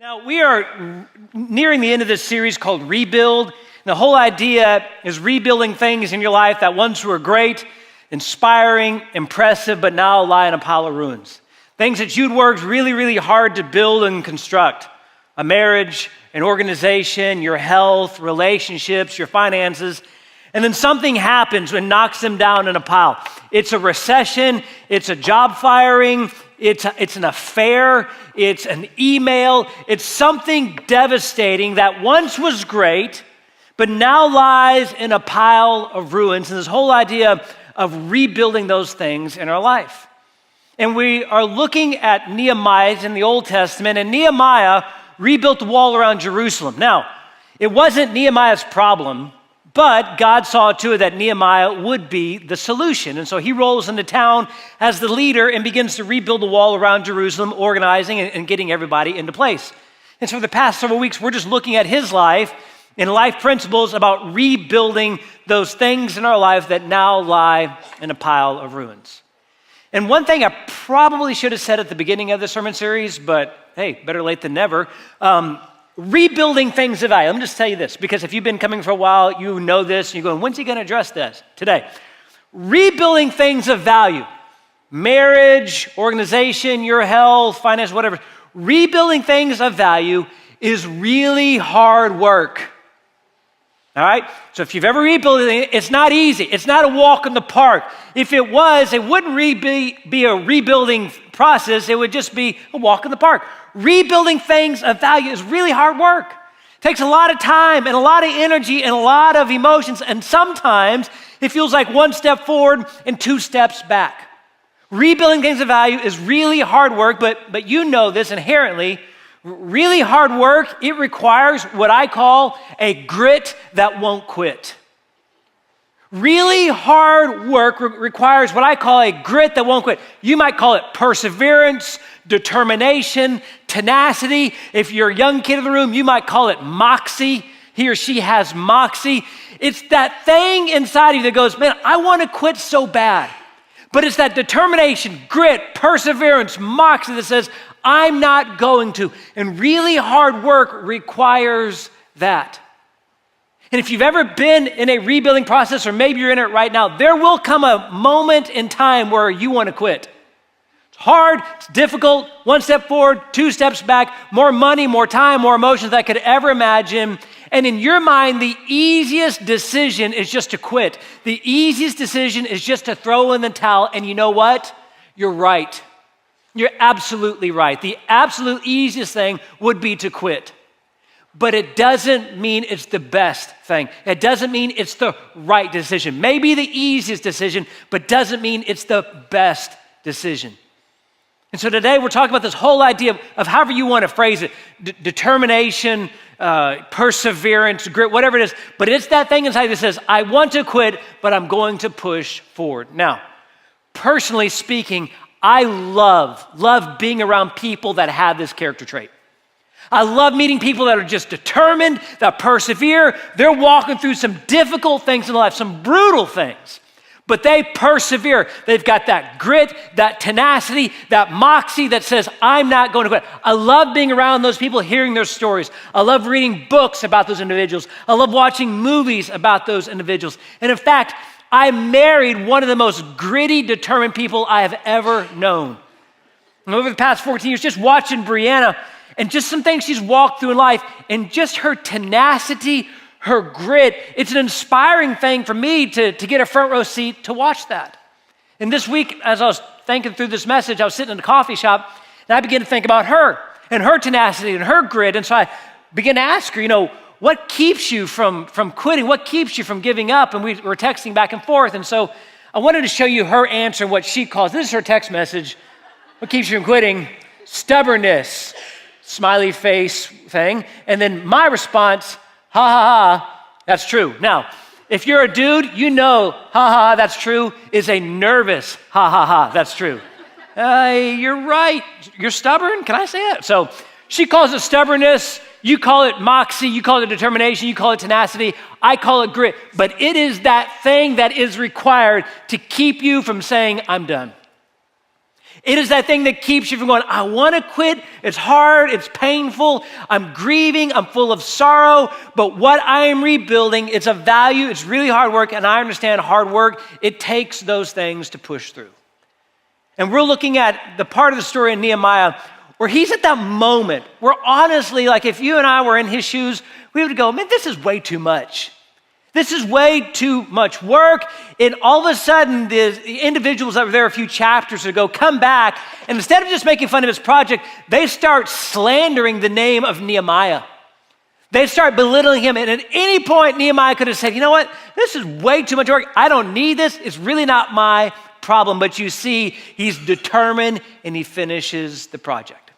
Now, we are nearing the end of this series called Rebuild. The whole idea is rebuilding things in your life that once were great, inspiring, impressive, but now lie in a pile of ruins. Things that you'd worked really, really hard to build and construct. A marriage, an organization, your health, relationships, your finances. And then something happens and knocks them down in a pile. It's a recession, it's a job firing, it's an affair, it's an email, it's something devastating that once was great, but now lies in a pile of ruins. And this whole idea of rebuilding those things in our life. And we are looking at Nehemiah in the Old Testament, and Nehemiah rebuilt the wall around Jerusalem. Now, it wasn't Nehemiah's problem, but God saw to it that Nehemiah would be the solution. And so he rolls into town as the leader and begins to rebuild the wall around Jerusalem, organizing and getting everybody into place. And so for the past several weeks, we're just looking at his life and life principles about rebuilding those things in our life that now lie in a pile of ruins. And one thing I probably should have said at the beginning of the sermon series, but hey, better late than never, rebuilding things of value. Let me just tell you this, because if you've been coming for a while, you know this, and you're going, when's he going to address this? Today. Rebuilding things of value. Marriage, organization, your health, finance, whatever. Rebuilding things of value is really hard work. All right? So if you've ever rebuilt it, it's not easy. It's not a walk in the park. If it was, it wouldn't be a rebuilding process. It would just be a walk in the park. Rebuilding things of value is really hard work. It takes a lot of time and a lot of energy and a lot of emotions, and sometimes it feels like one step forward and two steps back. Rebuilding things of value is really hard work, but you know this inherently. Really hard work, it requires what I call a grit that won't quit. Really hard work requires what I call a grit that won't quit. You might call it perseverance, determination, tenacity. If you're a young kid in the room, you might call it moxie. He or she has moxie. It's that thing inside of you that goes, man, I want to quit so bad. But it's that determination, grit, perseverance, moxie that says, I'm not going to. And really hard work requires that. And if you've ever been in a rebuilding process, or maybe you're in it right now, there will come a moment in time where you want to quit. It's hard, it's difficult, one step forward, two steps back, more money, more time, more emotions than I could ever imagine. And in your mind, the easiest decision is just to quit. The easiest decision is just to throw in the towel. And you know what? You're right. You're absolutely right. The absolute easiest thing would be to quit. But it doesn't mean it's the best thing. It doesn't mean it's the right decision. Maybe the easiest decision, but doesn't mean it's the best decision. And so today we're talking about this whole idea of however you want to phrase it, determination, perseverance, grit, whatever it is. But it's that thing inside that says, I want to quit, but I'm going to push forward. Now, personally speaking, I love being around people that have this character trait. I love meeting people that are just determined, that persevere. They're walking through some difficult things in life, some brutal things, but they persevere. They've got that grit, that tenacity, that moxie that says, I'm not going to quit. I love being around those people, hearing their stories. I love reading books about those individuals. I love watching movies about those individuals. And in fact, I married one of the most gritty, determined people I have ever known. And over the past 14 years, just watching Brianna and just some things she's walked through in life and just her tenacity, her grit, it's an inspiring thing for me to get a front row seat to watch that. And this week, as I was thinking through this message, I was sitting in a coffee shop and I began to think about her and her tenacity and her grit. And so I began to ask her, what keeps you from quitting? What keeps you from giving up? And we were texting back and forth. And so I wanted to show you her answer, what she calls, this is her text message. What keeps you from quitting? Stubbornness, smiley face thing. And then my response, ha ha ha, that's true. Now, if you're a dude, you know ha ha, that's true, is a nervous ha ha ha, that's true. You're right. You're stubborn? Can I say it? So she calls it stubbornness. You call it moxie, you call it determination, you call it tenacity, I call it grit. But it is that thing that is required to keep you from saying, I'm done. It is that thing that keeps you from going, I want to quit. It's hard. It's painful. I'm grieving. I'm full of sorrow. But what I am rebuilding, it's a value. It's really hard work. And I understand hard work. It takes those things to push through. And we're looking at the part of the story in Nehemiah where he's at that moment where honestly, like if you and I were in his shoes, we would go, man, this is way too much. This is way too much work. And all of a sudden, the individuals that were there a few chapters ago come back, and instead of just making fun of his project, they start slandering the name of Nehemiah. They start belittling him. And at any point, Nehemiah could have said, you know what? This is way too much work. I don't need this. It's really not my problem. But you see, he's determined, and he finishes the project.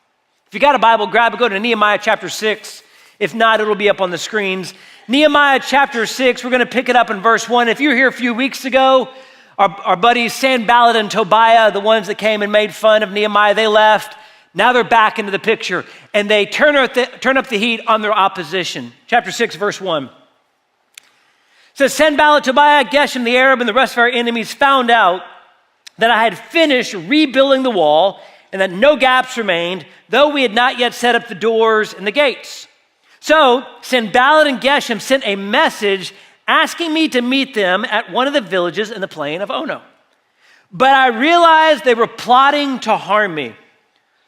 If you got a Bible, grab it. Go to Nehemiah chapter 6. If not, it'll be up on the screens. Nehemiah chapter 6, we're going to pick it up in verse 1. If you were here a few weeks ago, our buddies Sanballat and Tobiah, the ones that came and made fun of Nehemiah, they left. Now they're back into the picture, and they turn up the heat on their opposition. Chapter 6, verse 1. It says, Sanballat, Tobiah, Geshem the Arab, and the rest of our enemies found out that I had finished rebuilding the wall and that no gaps remained, though we had not yet set up the doors and the gates. So Sanballat and Geshem sent a message asking me to meet them at one of the villages in the plain of Ono. But I realized they were plotting to harm me.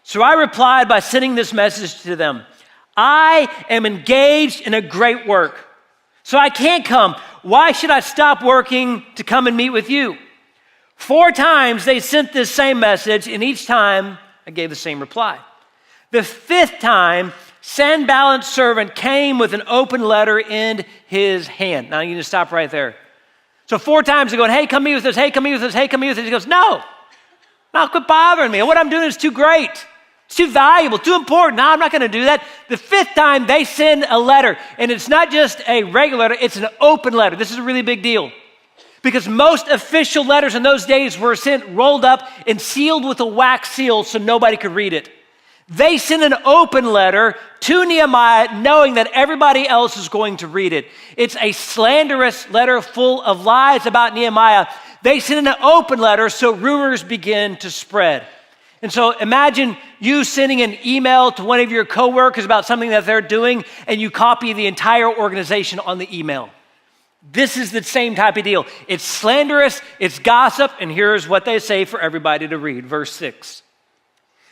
So I replied by sending this message to them. I am engaged in a great work, so I can't come. Why should I stop working to come and meet with you? 4 times they sent this same message, and each time I gave the same reply. The 5th time, Sanballat's servant came with an open letter in his hand. Now you need to stop right there. So 4 times they're going, hey, come meet with us, hey, come meet with us, hey, come meet with us. He goes, no, quit bothering me. What I'm doing is too great. It's too valuable, too important. No, I'm not going to do that. The 5th time they send a letter, and it's not just a regular letter, it's an open letter. This is a really big deal because most official letters in those days were sent rolled up and sealed with a wax seal so nobody could read it. They sent an open letter to Nehemiah knowing that everybody else is going to read it. It's a slanderous letter full of lies about Nehemiah. They sent an open letter so rumors begin to spread. And so imagine you sending an email to one of your coworkers about something that they're doing, and you copy the entire organization on the email. This is the same type of deal. It's slanderous, it's gossip, and here's what they say for everybody to read. Verse 6.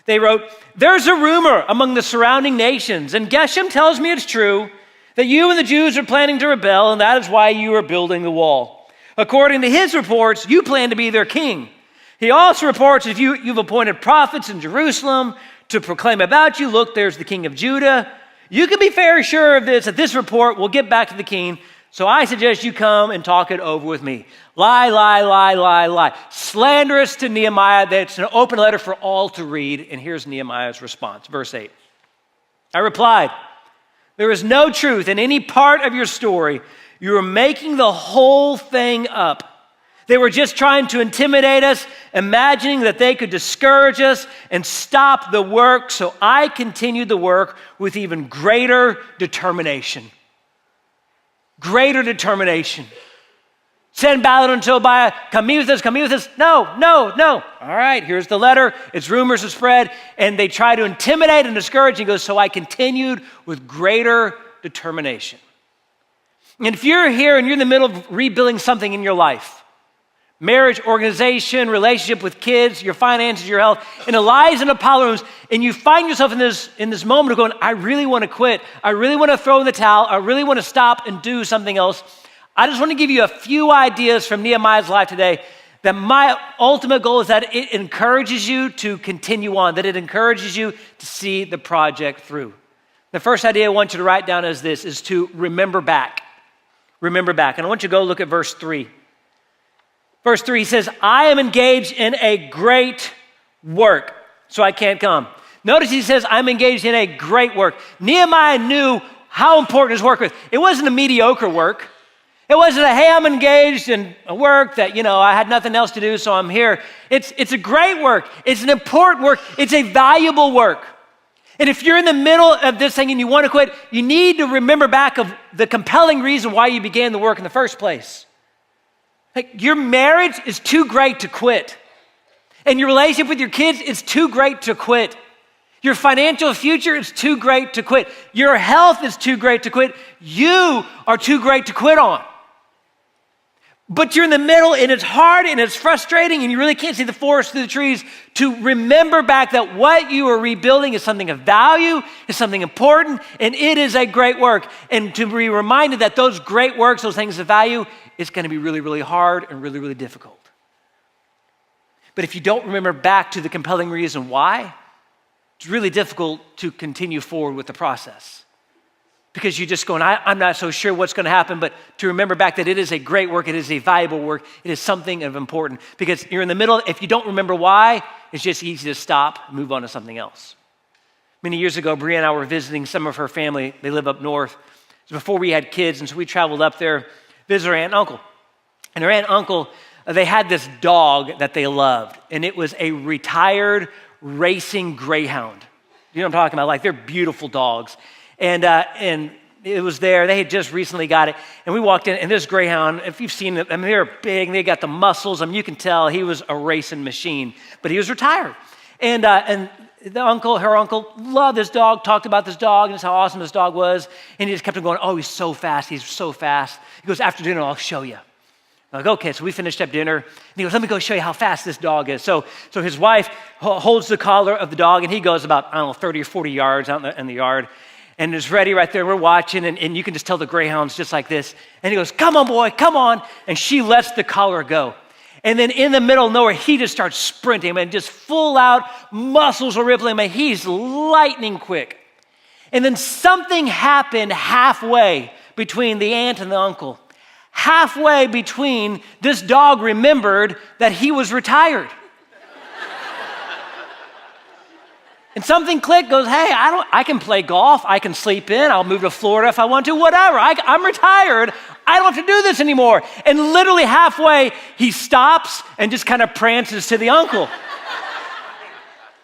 They wrote, there's a rumor among the surrounding nations, and Geshem tells me it's true, that you and the Jews are planning to rebel, and that is why you are building the wall. According to his reports, you plan to be their king. He also reports that you've appointed prophets in Jerusalem to proclaim about you, look, there's the king of Judah. You can be very sure of this, that this report will get back to the king, so I suggest you come and talk it over with me. Lie, lie, lie, lie, lie. Slanderous to Nehemiah. That's an open letter for all to read. And here's Nehemiah's response. Verse 8. I replied, there is no truth in any part of your story. You are making the whole thing up. They were just trying to intimidate us, imagining that they could discourage us and stop the work. So I continued the work with even greater determination. Greater determination. Sanballat and Tobiah, come meet with us, come meet with us. No. All right, here's the letter. It's rumors have spread, and they try to intimidate and discourage. He goes, so I continued with greater determination. And if you're here and you're in the middle of rebuilding something in your life, marriage, organization, relationship with kids, your finances, your health, in the lives and the power rooms, and you find yourself in this moment of going, I really want to quit. I really want to throw in the towel. I really want to stop and do something else. I just want to give you a few ideas from Nehemiah's life today that my ultimate goal is that it encourages you to continue on, that it encourages you to see the project through. The first idea I want you to write down is this, is to remember back. Remember back. And I want you to go look at verse 3. Verse 3 says, I am engaged in a great work, so I can't come. Notice he says, I'm engaged in a great work. Nehemiah knew how important his work was. It wasn't a mediocre work. It wasn't a, hey, I'm engaged in a work that, I had nothing else to do, so I'm here. It's a great work. It's an important work. It's a valuable work. And if you're in the middle of this thing and you want to quit, you need to remember back of the compelling reason why you began the work in the first place. Like, your marriage is too great to quit. And your relationship with your kids is too great to quit. Your financial future is too great to quit. Your health is too great to quit. You are too great to quit on. But you're in the middle and it's hard and it's frustrating and you really can't see the forest through the trees to remember back that what you are rebuilding is something of value, is something important, and it is a great work. And to be reminded that those great works, those things of value, it's going to be really, really hard and really, really difficult. But if you don't remember back to the compelling reason why, it's really difficult to continue forward with the process. Because you're just going, I'm not so sure what's going to happen, but to remember back that it is a great work, it is a valuable work, it is something of important. Because you're in the middle, if you don't remember why, it's just easy to stop and move on to something else. Many years ago, Bria and I were visiting some of her family. They live up north. It was before we had kids, and so we traveled up there, visit her aunt and uncle. And her aunt and uncle, they had this dog that they loved, and it was a retired racing greyhound. You know what I'm talking about? Like, they're beautiful dogs. And it was there. They had just recently got it. And we walked in, and this greyhound, if you've seen them, I mean, they're big, and they got the muscles. I mean, you can tell he was a racing machine, but he was retired. And her uncle loved this dog, talked about this dog, and just how awesome this dog was. And he just kept on going, oh, he's so fast. He's so fast. He goes, after dinner, I'll show you. I'm like, okay, so we finished up dinner. And he goes, let me go show you how fast this dog is. So his wife holds the collar of the dog, and he goes about, 30 or 40 yards out in the yard. And is ready right there. We're watching, and you can just tell the greyhound's just like this. And he goes, come on, boy, come on. And she lets the collar go. And then in the middle of nowhere, he just starts sprinting, man, just full out, muscles are rippling, man. He's lightning quick. And then something happened halfway between the aunt and the uncle. Halfway between, this dog remembered that he was retired. And something clicked, goes, hey, I can play golf, I can sleep in, I'll move to Florida if I want to, whatever. I'm retired, I don't have to do this anymore. And literally halfway, he stops and just kind of prances to the uncle.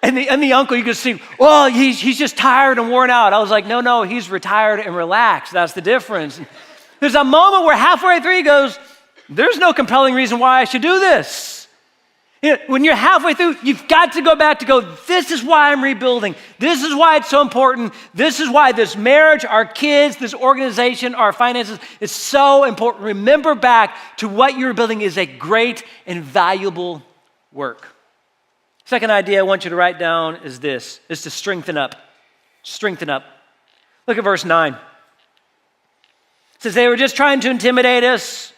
and the uncle, you can see, well, he's just tired and worn out. I was like, no, he's retired and relaxed. That's the difference. There's a moment where halfway through he goes, there's no compelling reason why I should do this. You know, when you're halfway through, you've got to go back to go, this is why I'm rebuilding. This is why it's so important. This is why this marriage, our kids, this organization, our finances is so important. Remember back to what you're building is a great and valuable work. Second idea I want you to write down is this, is to strengthen up. Strengthen up. Look at verse 9. It says they were just trying to intimidate us,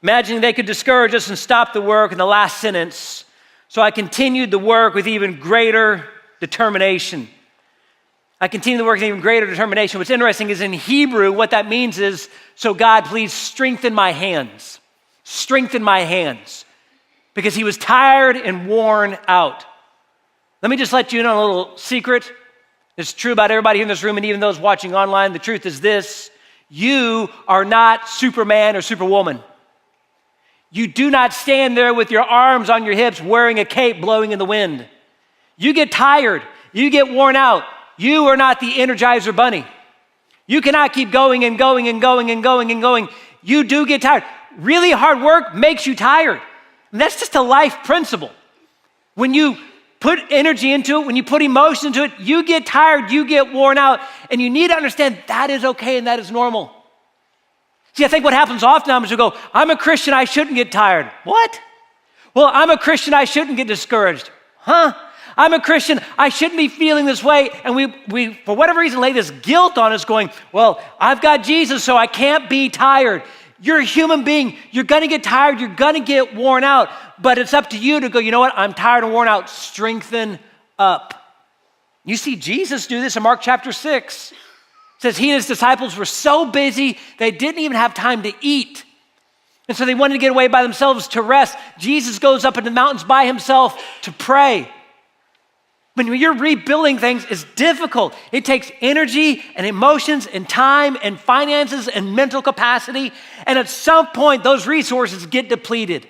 imagining they could discourage us and stop the work in the last sentence. So I continued the work with even greater determination. What's interesting is in Hebrew, what that means is, so God, please strengthen my hands. Strengthen my hands. Because he was tired and worn out. Let me just let you in on a little secret. It's true about everybody here in this room and even those watching online. The truth is this: you are not Superman or Superwoman. You do not stand there with your arms on your hips wearing a cape blowing in the wind. You get tired. You get worn out. You are not the Energizer Bunny. You cannot keep going and going and going and going and going. You do get tired. Really hard work makes you tired. And that's just a life principle. When you put energy into it, when you put emotion into it, you get tired, you get worn out, and you need to understand that is okay and that is normal. See, I think what happens often is we go, I'm a Christian, I shouldn't get tired. What? Well, I'm a Christian, I shouldn't get discouraged. Huh? I'm a Christian, I shouldn't be feeling this way. And we for whatever reason, lay this guilt on us going, well, I've got Jesus, so I can't be tired. You're a human being. You're going to get tired. You're going to get worn out. But it's up to you to go, you know what? I'm tired and worn out. Strengthen up. You see Jesus do this in Mark chapter 6. It says he and his disciples were so busy, they didn't even have time to eat. And so they wanted to get away by themselves to rest. Jesus goes up into the mountains by himself to pray. When you're rebuilding things, it's difficult. It takes energy and emotions and time and finances and mental capacity. And at some point, those resources get depleted.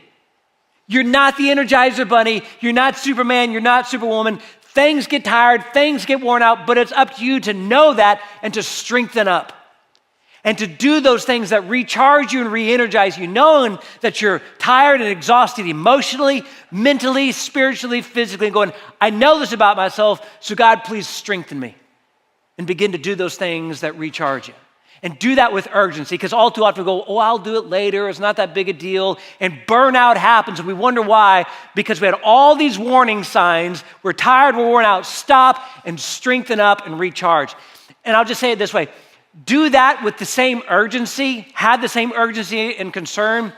You're not the Energizer Bunny. You're not Superman. You're not Superwoman. Things get tired. Things get worn out. But it's up to you to know that and to strengthen up. and to do those things that recharge you and re-energize you, knowing that you're tired and exhausted emotionally, mentally, spiritually, physically, and going, I know this about myself, so God, please strengthen me. And begin to do those things that recharge you. And do that with urgency, because all too often we go, oh, I'll do it later. It's not that big a deal. And burnout happens, and we wonder why, because we had all these warning signs. We're tired, we're worn out. Stop and strengthen up and recharge. And I'll just say it this way. Do that with the same urgency, have the same urgency and concern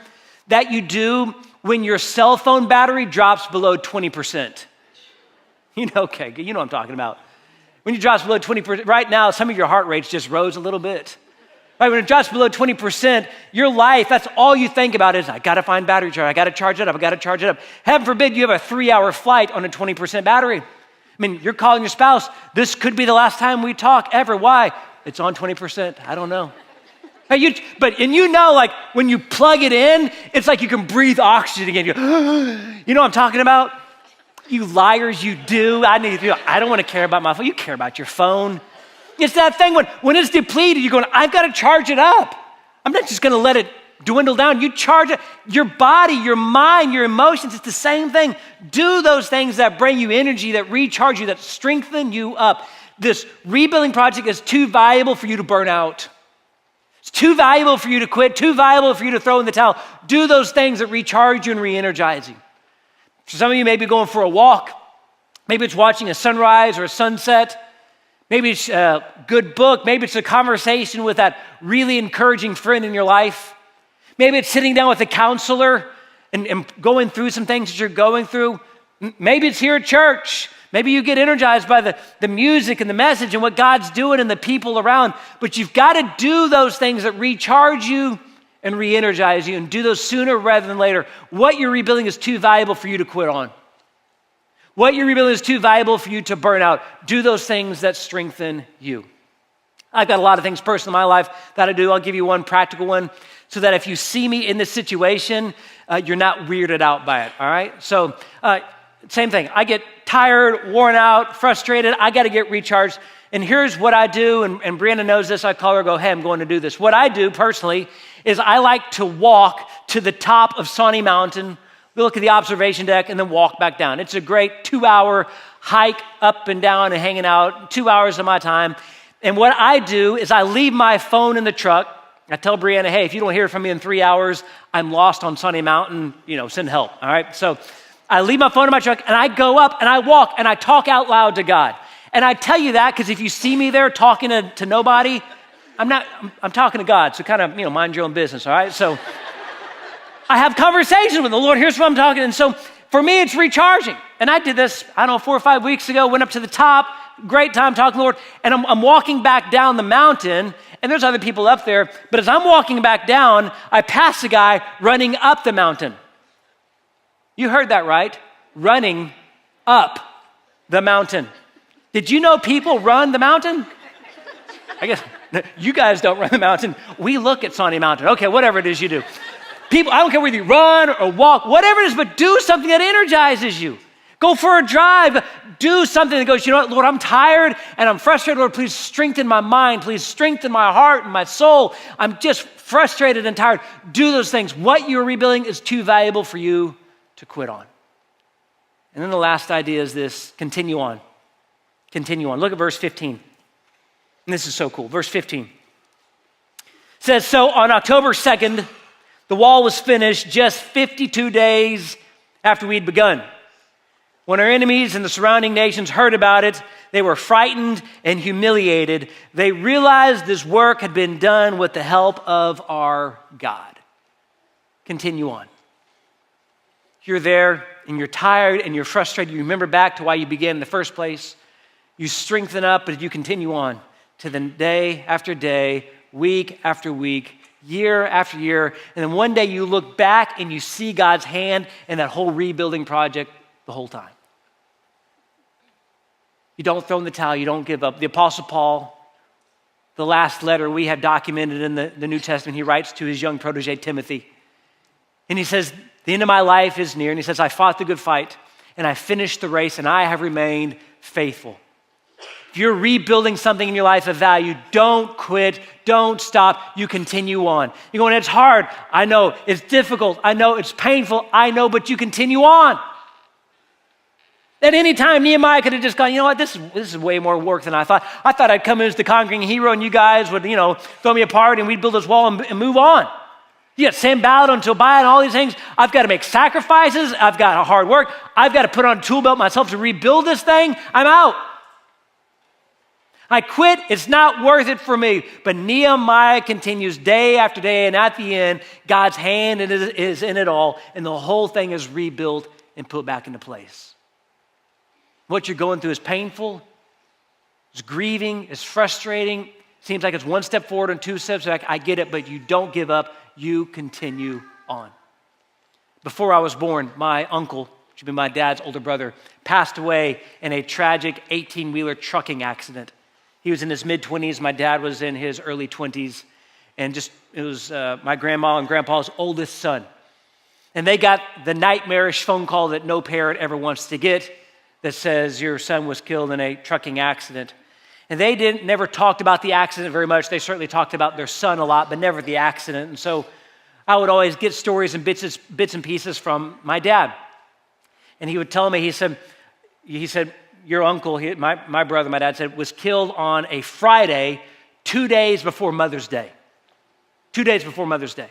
that you do when your cell phone battery drops below 20%. Okay, you know what I'm talking about. When it drops below 20%, right now, some of your heart rates just rose a little bit. Right, when it drops below 20%, your life, that's all you think about is, I gotta find battery charge, I gotta charge it up. Heaven forbid you have a 3-hour flight on a 20% battery. I mean, you're calling your spouse, this could be the last time we talk ever. Why? It's on 20%, I don't know. But like when you plug it in, it's like you can breathe oxygen again. You know what I'm talking about? You liars, you do. I don't want to care about my phone. You care about your phone. It's that thing when it's depleted, you're going, I've got to charge it up. I'm not just going to let it dwindle down. You charge it. Your body, your mind, your emotions, it's the same thing. Do those things that bring you energy, that recharge you, that strengthen you up. This rebuilding project is too valuable for you to burn out. It's too valuable for you to quit, too valuable for you to throw in the towel. Do those things that recharge you and re-energize you. For some of you, maybe going for a walk. Maybe it's watching a sunrise or a sunset. Maybe it's a good book. Maybe it's a conversation with that really encouraging friend in your life. Maybe it's sitting down with a counselor and going through some things that you're going through. Maybe it's here at church. Maybe you get energized by the music and the message and what God's doing and the people around. But you've got to do those things that recharge you and re-energize you, and do those sooner rather than later. What you're rebuilding is too valuable for you to quit on. What you're rebuilding is too valuable for you to burn out. Do those things that strengthen you. I've got a lot of things personal in my life that I do. I'll give you one practical one so that if you see me in this situation, you're not weirded out by it, all right? So same thing. I get tired, worn out, frustrated. I got to get recharged. And here's what I do, and Brianna knows this. I call her, go, hey, I'm going to do this. What I do personally is I like to walk to the top of Sawney Mountain, look at the observation deck, and then walk back down. It's a great 2-hour hike up and down and hanging out, 2 hours of my time. And what I do is I leave my phone in the truck. I tell Brianna, hey, if you don't hear from me in 3 hours, I'm lost on Sawney Mountain, send help, all right? So I leave my phone in my truck, and I go up, and I walk, and I talk out loud to God. And I tell you that because if you see me there talking to nobody, I'm talking to God, so kind of, mind your own business, all right? So I have conversations with the Lord. Here's what I'm talking. And so for me, it's recharging. And I did this, 4 or 5 weeks ago, went up to the top, great time talking to the Lord, and I'm walking back down the mountain, and there's other people up there, but as I'm walking back down, I pass a guy running up the mountain. You heard that right, running up the mountain. Did you know people run the mountain? I guess you guys don't run the mountain. We look at Sawney Mountain. Okay, whatever it is you do. People, I don't care whether you run or walk, whatever it is, but do something that energizes you. Go for a drive. Do something that goes, you know what, Lord, I'm tired and I'm frustrated. Lord, please strengthen my mind. Please strengthen my heart and my soul. I'm just frustrated and tired. Do those things. What you're rebuilding is too valuable for you to quit on. And then the last idea is this: continue on. Continue on. Look at verse 15. And this is so cool. Verse 15 says, so on October 2nd, the wall was finished just 52 days after we'd begun. When our enemies and the surrounding nations heard about it, they were frightened and humiliated. They realized this work had been done with the help of our God. Continue on. You're there and you're tired and you're frustrated. You remember back to why you began in the first place. You strengthen up, but you continue on to the day after day, week after week, year after year. And then one day you look back and you see God's hand in that whole rebuilding project the whole time. You don't throw in the towel. You don't give up. The Apostle Paul, the last letter we have documented in the New Testament, he writes to his young protege, Timothy. And he says, the end of my life is near. And he says, I fought the good fight and I finished the race and I have remained faithful. If you're rebuilding something in your life of value, don't quit, don't stop, you continue on. You're going, it's hard. I know, it's difficult. I know, it's painful. I know, but you continue on. At any time, Nehemiah could have just gone, you know what, this is way more work than I thought. I thought I'd come in as the conquering hero and you guys would, throw me a party and we'd build this wall and move on. You got Sanballat and Tobiah and all these things. I've got to make sacrifices. I've got hard work. I've got to put on a tool belt myself to rebuild this thing. I'm out. I quit. It's not worth it for me. But Nehemiah continues day after day, and at the end, God's hand is in it all, and the whole thing is rebuilt and put back into place. What you're going through is painful, it's grieving, it's frustrating. Seems like it's one step forward and two steps back. I get it, but you don't give up. You continue on. Before I was born, my uncle, which would be my dad's older brother, passed away in a tragic 18-wheeler trucking accident. He was in his mid-20s. My dad was in his early 20s. And it was my grandma and grandpa's oldest son. And they got the nightmarish phone call that no parent ever wants to get that says your son was killed in a trucking accident. And they never talked about the accident very much. They certainly talked about their son a lot, but never the accident. And so I would always get stories and bits and pieces from my dad. And he would tell me, he said, your uncle, my brother, my dad said, was killed on a Friday, 2 days before Mother's Day. 2 days before Mother's Day.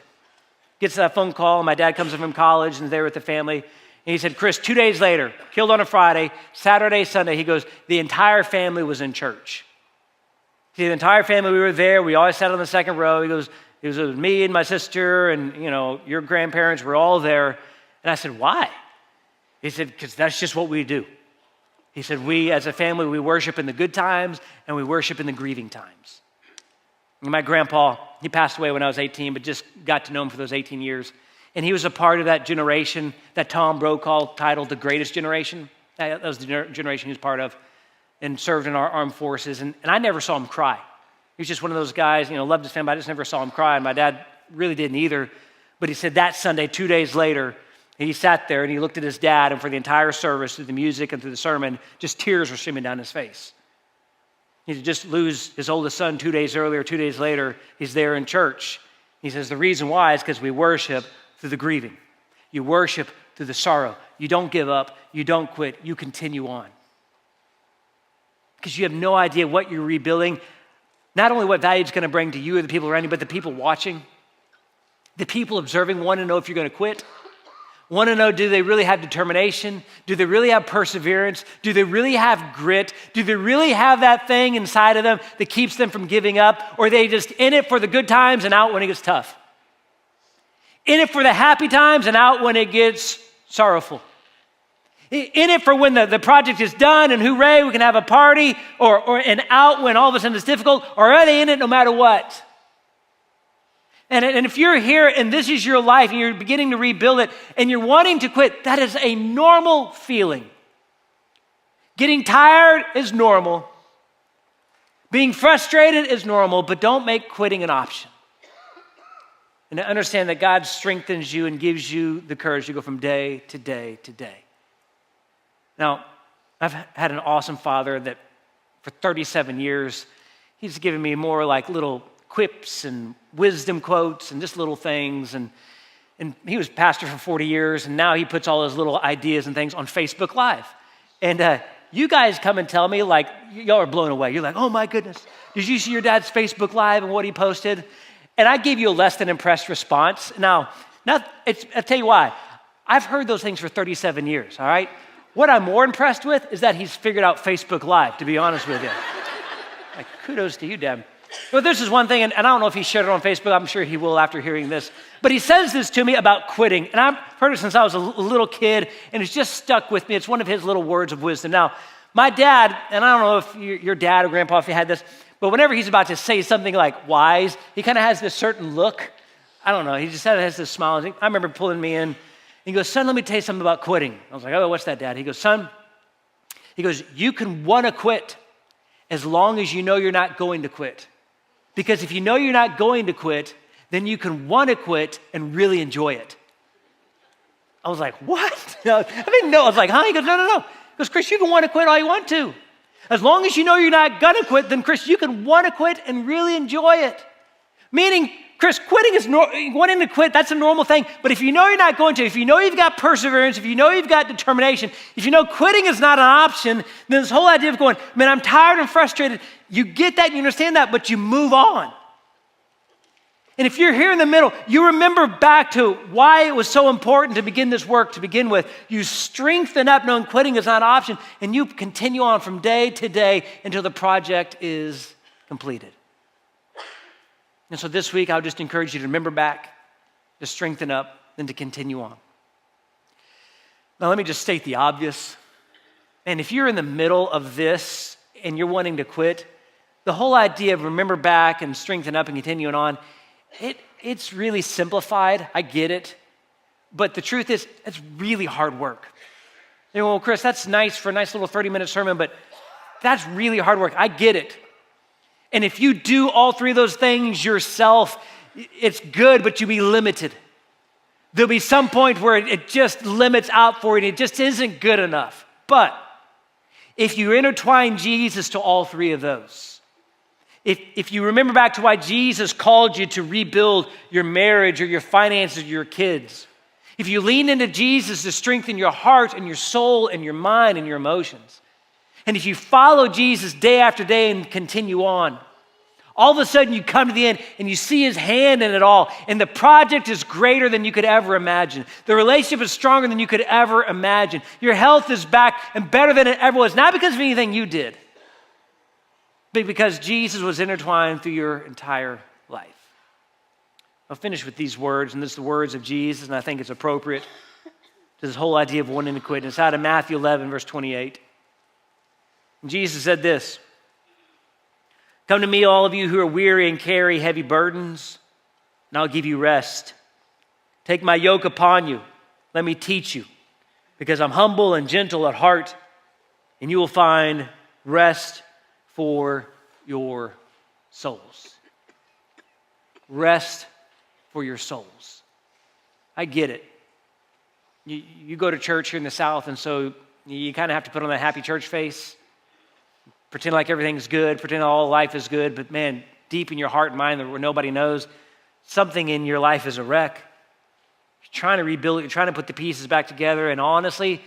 Gets that phone call, and my dad comes in from college and there with the family. And he said, Chris, 2 days later, killed on a Friday, Saturday, Sunday, he goes, the entire family was in church. See, the entire family, we were there. We always sat on the second row. He goes, it was me and my sister and, your grandparents were all there. And I said, why? He said, because that's just what we do. He said, we as a family, we worship in the good times and we worship in the grieving times. And my grandpa, he passed away when I was 18, but just got to know him for those 18 years. And he was a part of that generation that Tom Brokaw titled The Greatest Generation. That was the generation he was part of and served in our armed forces. And I never saw him cry. He was just one of those guys, loved his family, but I just never saw him cry. And my dad really didn't either. But he said that Sunday, 2 days later, he sat there and he looked at his dad, and for the entire service, through the music and through the sermon, just tears were streaming down his face. He did just lose his oldest son 2 days earlier, 2 days later, he's there in church. He says the reason why is because we worship through the grieving. You worship through the sorrow. You don't give up. You don't quit. You continue on. Because you have no idea what you're rebuilding, not only what value it's going to bring to you or the people around you, but the people watching. The people observing want to know if you're going to quit. Want to know, do they really have determination? Do they really have perseverance? Do they really have grit? Do they really have that thing inside of them that keeps them from giving up? Or are they just in it for the good times and out when it gets tough? In it for the happy times and out when it gets sorrowful? In it for when the project is done and hooray, we can have a party, and out when all of a sudden it's difficult? Or are they in it no matter what? And if you're here and this is your life and you're beginning to rebuild it and you're wanting to quit, that is a normal feeling. Getting tired is normal. Being frustrated is normal, but don't make quitting an option. And to understand that God strengthens you and gives you the courage to go from day to day to day. Now, I've had an awesome father that for 37 years, he's given me more like little quips and wisdom quotes and just little things. And he was pastor for 40 years, and now he puts all his little ideas and things on Facebook Live. And you guys come and tell me, like, y'all are blown away. You're like, oh my goodness, did you see your dad's Facebook Live and what he posted? And I gave you a less than impressed response. Now I'll tell you why. I've heard those things for 37 years, all right? What I'm more impressed with is that he's figured out Facebook Live, to be honest with you. Like, kudos to you, Deb. Well, this is one thing, and I don't know if he shared it on Facebook. I'm sure he will after hearing this. But he says this to me about quitting, and I've heard it since I was a little kid, and it's just stuck with me. It's one of his little words of wisdom. Now, my dad, and I don't know if your dad or grandpa, if you had this, but whenever he's about to say something like wise, he kind of has this certain look. I don't know. He just has this smile. I remember pulling me in. He goes, son, let me tell you something about quitting. I was like, oh, what's that, Dad? He goes, son, you can want to quit as long as you know you're not going to quit. Because if you know you're not going to quit, then you can want to quit and really enjoy it. I was like, what? No, I didn't know. I was like, huh? He goes, no. He goes, Chris, you can want to quit all you want to. As long as you know you're not gonna quit, then Chris, you can wanna quit and really enjoy it. Meaning, Chris, wanting to quit, that's a normal thing. But if you know you're not going to, if you know you've got perseverance, if you know you've got determination, if you know quitting is not an option, then this whole idea of going, man, I'm tired and frustrated, you get that and you understand that, but you move on. And if you're here in the middle, you remember back to why it was so important to begin this work to begin with. You strengthen up knowing quitting is not an option, and you continue on from day to day until the project is completed. And so this week, I'll just encourage you to remember back, to strengthen up, and to continue on. Now, let me just state the obvious. And if you're in the middle of this and you're wanting to quit, the whole idea of remember back and strengthen up and continuing on, it's really simplified. I get it. But the truth is, it's really hard work. You know, well, Chris, that's nice for a nice little 30-minute sermon, but that's really hard work. I get it. And if you do all three of those things yourself, it's good, but you'll be limited. There'll be some point where it just limits out for you, and it just isn't good enough. But if you intertwine Jesus to all three of those, if you remember back to why Jesus called you to rebuild your marriage or your finances or your kids, if you lean into Jesus to strengthen your heart and your soul and your mind and your emotions, and if you follow Jesus day after day and continue on, all of a sudden you come to the end and you see his hand in it all, and the project is greater than you could ever imagine. The relationship is stronger than you could ever imagine. Your health is back and better than it ever was, not because of anything you did, but because Jesus was intertwined through your entire life. I'll finish with these words, and this is the words of Jesus, and I think it's appropriate to this whole idea of wanting to quit. And it's out of Matthew 11, verse 28. And Jesus said this, "Come to me, all of you who are weary and carry heavy burdens, and I'll give you rest. Take my yoke upon you. Let me teach you, because I'm humble and gentle at heart, and you will find rest for your souls." Rest for your souls. I get it. You go to church here in the South, and so you kind of have to put on that happy church face. Pretend like everything's good, pretend all life is good, but man, deep in your heart and mind where nobody knows, something in your life is a wreck. You're trying to rebuild it, you're trying to put the pieces back together, and honestly,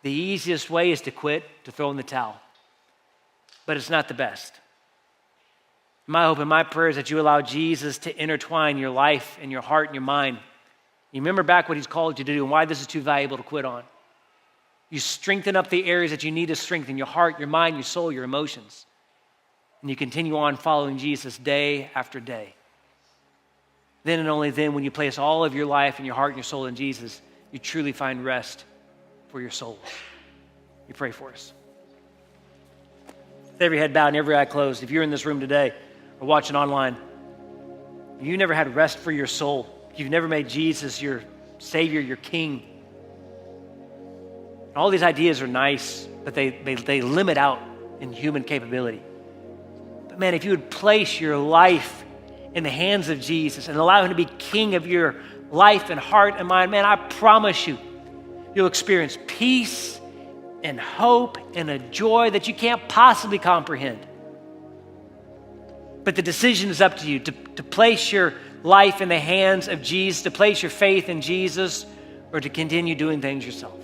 the easiest way is to quit, to throw in the towel. But it's not the best. My hope and my prayer is that you allow Jesus to intertwine your life and your heart and your mind. You remember back what he's called you to do and why this is too valuable to quit on. You strengthen up the areas that you need to strengthen, your heart, your mind, your soul, your emotions. And you continue on following Jesus day after day. Then and only then, when you place all of your life and your heart and your soul in Jesus, you truly find rest for your soul. You pray for us. With every head bowed and every eye closed, if you're in this room today or watching online, you never had rest for your soul. You've never made Jesus your Savior, your King. All these ideas are nice, but they limit out in human capability. But man, if you would place your life in the hands of Jesus and allow him to be king of your life and heart and mind, man, I promise you, you'll experience peace and hope and a joy that you can't possibly comprehend. But the decision is up to you to place your life in the hands of Jesus, to place your faith in Jesus, or to continue doing things yourself.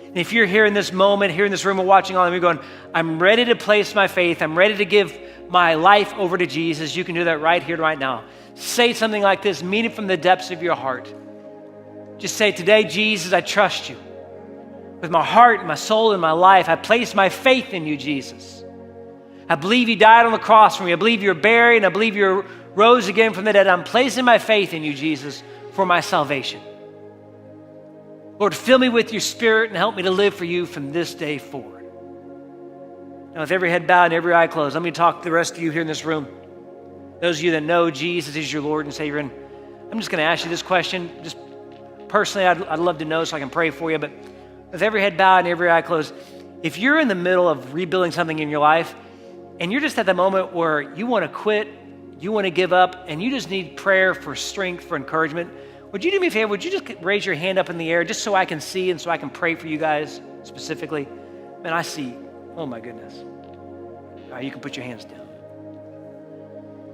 And if you're here in this moment, here in this room or watching online, you're going, I'm ready to place my faith, I'm ready to give my life over to Jesus, you can do that right here, right now. Say something like this, mean it from the depths of your heart. Just say, today, Jesus, I trust you. With my heart, my soul, and my life, I place my faith in you, Jesus. I believe you died on the cross for me. I believe you're buried, and I believe you rose again from the dead. I'm placing my faith in you, Jesus, for my salvation. Lord, fill me with your Spirit and help me to live for you from this day forward. Now, with every head bowed and every eye closed, let me talk to the rest of you here in this room. Those of you that know Jesus is your Lord and Savior, and I'm just going to ask you this question. Just personally, I'd love to know so I can pray for you, but with every head bowed and every eye closed, if you're in the middle of rebuilding something in your life, and you're just at the moment where you want to quit, you want to give up, and you just need prayer for strength, for encouragement, would you do me a favor? Would you just raise your hand up in the air just so I can see and so I can pray for you guys specifically? Man, I see. Oh my goodness. right, you can put your hands down.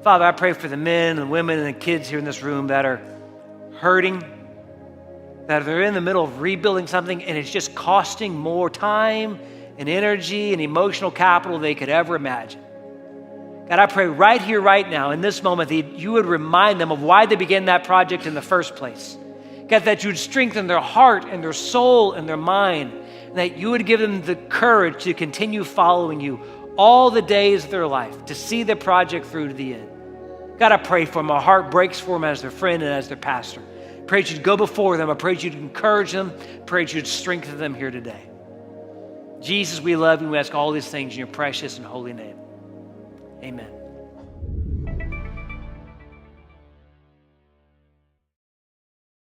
Father, I pray for the men and women and the kids here in this room that are hurting, that they're in the middle of rebuilding something and it's just costing more time and energy and emotional capital they could ever imagine. God, I pray right here, right now, in this moment, that you would remind them of why they began that project in the first place. God, that you would strengthen their heart and their soul and their mind, and that you would give them the courage to continue following you all the days of their life, to see the project through to the end. God, I pray for them. My heart breaks for them as their friend and as their pastor. I pray that you'd go before them. I pray that you'd encourage them. I pray that you'd strengthen them here today. Jesus, we love you. We ask all these things in your precious and holy name. Amen.